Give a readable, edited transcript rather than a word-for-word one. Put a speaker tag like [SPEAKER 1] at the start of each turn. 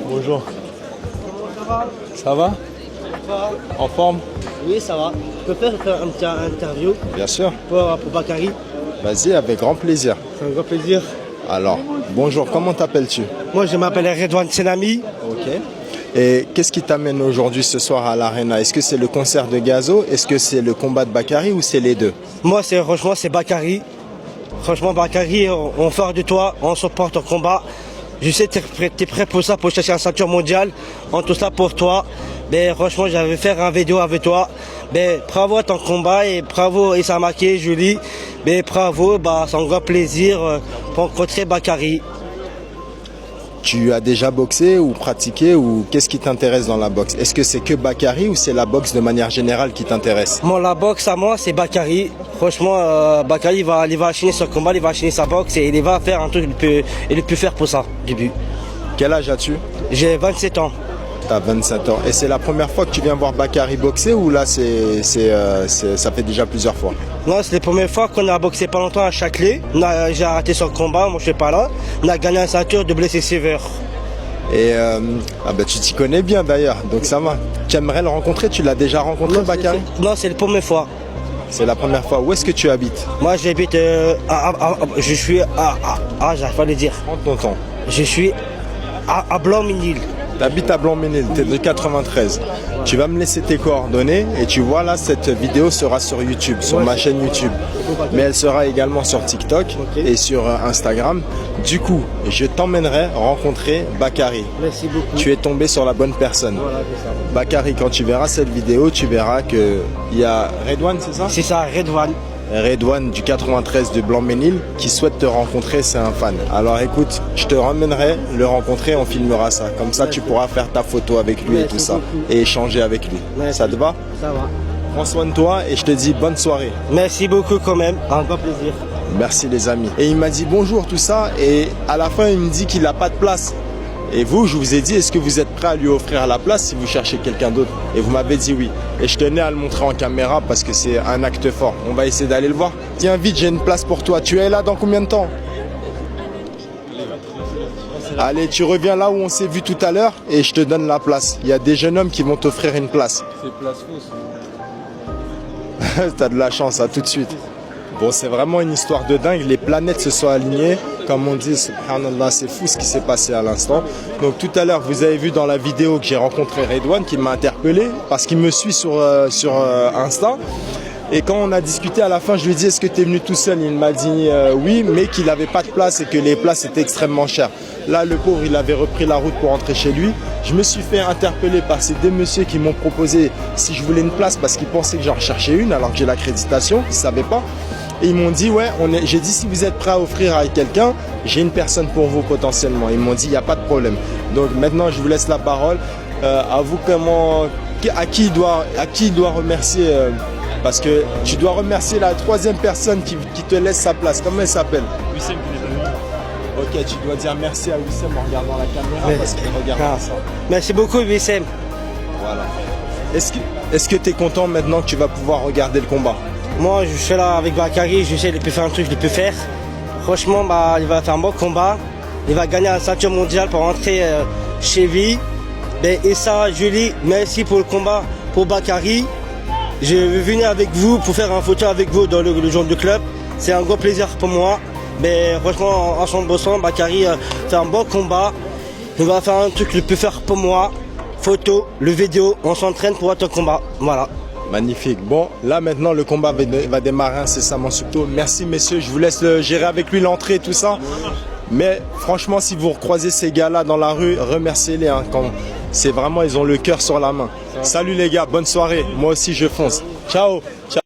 [SPEAKER 1] Bonjour.
[SPEAKER 2] Ça va?
[SPEAKER 1] Ça va? En forme?
[SPEAKER 2] Oui, ça va. Je peux faire une petite interview
[SPEAKER 1] Bien sûr.
[SPEAKER 2] pour Bakary?
[SPEAKER 1] Vas-y, avec grand plaisir.
[SPEAKER 2] C'est un grand plaisir.
[SPEAKER 1] Alors, bonjour, comment t'appelles-tu?
[SPEAKER 2] Moi, je m'appelle Redouane Senami.
[SPEAKER 1] Ok. Et qu'est-ce qui t'amène aujourd'hui ce soir à l'Arena? Est-ce que c'est le concert de Gazo? Est-ce que c'est le combat de Bakary ou c'est les deux?
[SPEAKER 2] Moi, franchement, c'est Bakary. Franchement, Bakary, on fait de toi, on supporte ton combat. Je sais que tu es prêt pour ça, pour chercher un ceinture mondiale. On tout ça pour toi. Mais franchement, j'avais faire une vidéo avec toi. Mais bravo à ton combat et bravo Issa Maké, Julie. Mais bravo, c'est un grand plaisir pour rencontrer Bakary.
[SPEAKER 1] Tu as déjà boxé ou pratiqué ou qu'est-ce qui t'intéresse dans la boxe? Est-ce que c'est que Bakary ou c'est la boxe de manière générale qui t'intéresse?
[SPEAKER 2] Moi, la boxe à moi, c'est Bakary. Franchement, Bakary, il va enchaîner son combat, il va enchaîner sa boxe et il va faire un truc il peut faire pour ça, début.
[SPEAKER 1] Quel âge as-tu?
[SPEAKER 2] J'ai 27 ans.
[SPEAKER 1] Tu as 27 ans. Et c'est la première fois que tu viens voir Bakary boxer ou là ça fait déjà plusieurs fois?
[SPEAKER 2] Non, c'est la première fois qu'on a boxé pas longtemps à Châtelet. J'ai arrêté son combat, moi je suis pas là. On a gagné un ceinture de blessé sévère.
[SPEAKER 1] Et tu t'y connais bien d'ailleurs, donc ça va. Tu aimerais le rencontrer? Tu l'as déjà rencontré, Bakary?
[SPEAKER 2] Non, c'est la première fois.
[SPEAKER 1] C'est la première fois. Où est-ce que tu habites?
[SPEAKER 2] Moi j'habite je suis j'arrive pas à le dire.
[SPEAKER 1] Prends ton temps.
[SPEAKER 2] Je suis à Blanc-Ménil.
[SPEAKER 1] Tu habites à Blanc-Ménil, tu es de 93. Tu vas me laisser tes coordonnées et tu vois là, cette vidéo sera sur YouTube, sur ma chaîne YouTube. Mais elle sera également sur TikTok et sur Instagram. Du coup, je t'emmènerai rencontrer Bakary.
[SPEAKER 2] Merci beaucoup.
[SPEAKER 1] Tu es tombé sur la bonne personne.
[SPEAKER 2] Voilà, c'est ça.
[SPEAKER 1] Bakary, quand tu verras cette vidéo, tu verras qu'il y a Redouane, c'est ça?
[SPEAKER 2] C'est ça, Redouane.
[SPEAKER 1] Redouane du 93 de Blanc-Ménil qui souhaite te rencontrer, c'est un fan. Alors écoute, je te ramènerai le rencontrer, on filmera ça. Comme ça, tu pourras faire ta photo avec lui et tout ça. Et échanger avec lui. Ça te va?
[SPEAKER 2] Ça va.
[SPEAKER 1] Prends soin de toi et je te dis bonne soirée.
[SPEAKER 2] Merci beaucoup quand même, un grand plaisir.
[SPEAKER 1] Merci les amis. Et il m'a dit bonjour tout ça et à la fin il me dit qu'il n'a pas de place. Et vous, je vous ai dit, est-ce que vous êtes prêt à lui offrir la place si vous cherchez quelqu'un d'autre? Et vous m'avez dit oui. Et je tenais à le montrer en caméra parce que c'est un acte fort. On va essayer d'aller le voir. Tiens, vite, j'ai une place pour toi. Tu es là dans combien de temps? Allez, tu reviens là où on s'est vu tout à l'heure et je te donne la place. Il y a des jeunes hommes qui vont t'offrir une place.
[SPEAKER 3] C'est place fausse.
[SPEAKER 1] T'as de la chance, à tout de suite. Bon, c'est vraiment une histoire de dingue. Les planètes se sont alignées. Comme on dit, subhanallah, c'est fou ce qui s'est passé à l'instant. Donc tout à l'heure, vous avez vu dans la vidéo que j'ai rencontré Redouane qui m'a interpellé parce qu'il me suit sur Insta. Et quand on a discuté à la fin, je lui ai dit, est-ce que tu es venu tout seul? Il m'a dit oui, mais qu'il n'avait pas de place et que les places étaient extrêmement chères. Là, le pauvre, il avait repris la route pour rentrer chez lui. Je me suis fait interpeller par ces deux messieurs qui m'ont proposé si je voulais une place parce qu'ils pensaient que j'en recherchais une alors que j'ai l'accréditation, ils ne savaient pas. Et ils m'ont dit, ouais, j'ai dit, si vous êtes prêt à offrir à quelqu'un, j'ai une personne pour vous potentiellement. Ils m'ont dit, il n'y a pas de problème. Donc maintenant, je vous laisse la parole. À vous, à qui il doit remercier parce que tu dois remercier la troisième personne qui te laisse sa place. Comment elle s'appelle?
[SPEAKER 3] Wissem qui les a mis.
[SPEAKER 1] Ok, tu dois dire merci à Wissem en regardant la caméra parce qu'il regarde ça.
[SPEAKER 2] Merci beaucoup, Wissem.
[SPEAKER 1] Voilà. Est-ce que tu es content maintenant que tu vas pouvoir regarder le combat?
[SPEAKER 2] Moi, je suis là avec Bakary, je sais qu'il peut faire un truc, il peut faire. Franchement, il va faire un bon combat. Il va gagner la ceinture mondiale pour rentrer chez lui. Et ça, Julie, merci pour le combat pour Bakary. Je vais venir avec vous pour faire une photo avec vous dans le genre de club. C'est un gros plaisir pour moi. Mais franchement, en son bossant, Bakary fait un bon combat. Il va faire un truc qu'il peut faire pour moi. Photo, le vidéo, on s'entraîne pour votre combat. Voilà.
[SPEAKER 1] Magnifique. Bon, là maintenant le combat va démarrer incessamment sous peu. Merci messieurs, je vous laisse gérer avec lui l'entrée et tout ça. Mais franchement, si vous recroisez ces gars-là dans la rue, remerciez-les. Hein, c'est vraiment, ils ont le cœur sur la main. Salut les gars, bonne soirée. Moi aussi je fonce. Ciao, ciao.